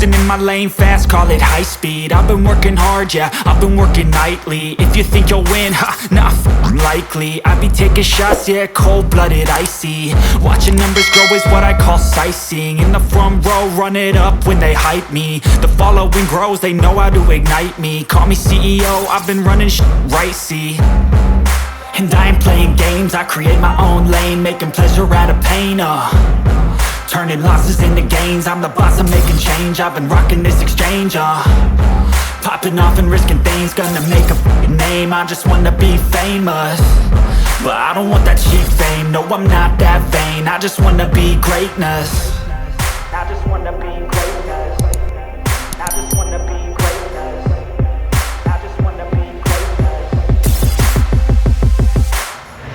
Cruising in my lane fast, call it high speed. I've been working hard, yeah, I've been working nightly. If you think you'll win, ha, nah, likely. I be taking shots, yeah, cold-blooded, icy. Watching numbers grow is what I call sightseeing. In the front row, run it up when they hype me. The following grows, they know how to ignite me. Call me CEO, I've been running right, see. And I ain't playing games, I create my own lane, making pleasure out of pain, turning losses into gains. I'm the boss, I'm making change. I've been rocking this exchange, popping off and risking things. Gonna make a f***ing name. I just wanna be famous, but I don't want that cheap fame. No, I'm not that vain. I just wanna be greatness. I just wanna be greatness. I just wanna be greatness. I just wanna be greatness.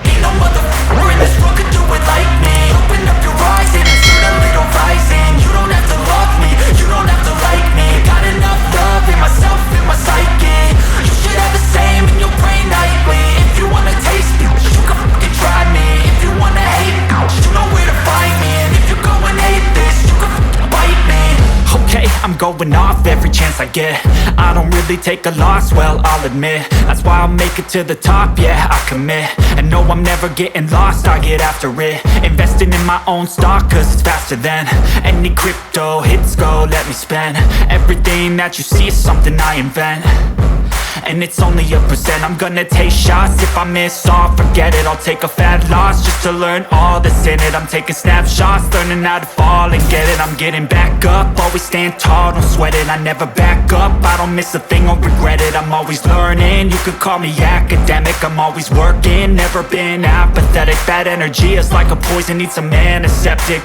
Ain't no motherfucker in this world could do it like me. Open up your eyes and insert a little rising. You don't have to love me, you don't have to like me. Got enough love in myself, in my psyche. You should have the same in your brain nightly. If you wanna taste me, you can fucking try me. If you wanna hate me, you know where to find me. And if you go and hate this, you can fucking bite me. Okay, I'm going off every chance I get. I don't really take a loss, well, I'll admit. That's why I'll make it to the top, yeah, I commit. And no, I'm never getting lost, I get after it. Investing in my own stock, cause it's faster than any crypto hits go, let me spend. Everything that you see is something I invent, and it's only a percent. I'm gonna take shots, if I miss all, forget it. I'll take a fat loss just to learn all that's in it. I'm taking snapshots, learning how to fall and get it. I'm getting back up, always stand tall, don't sweat it. I never back up, I don't miss a thing or regret it. I'm always learning, you could call me academic. I'm always working, never been apathetic. Bad energy is like a poison, needs some antiseptic.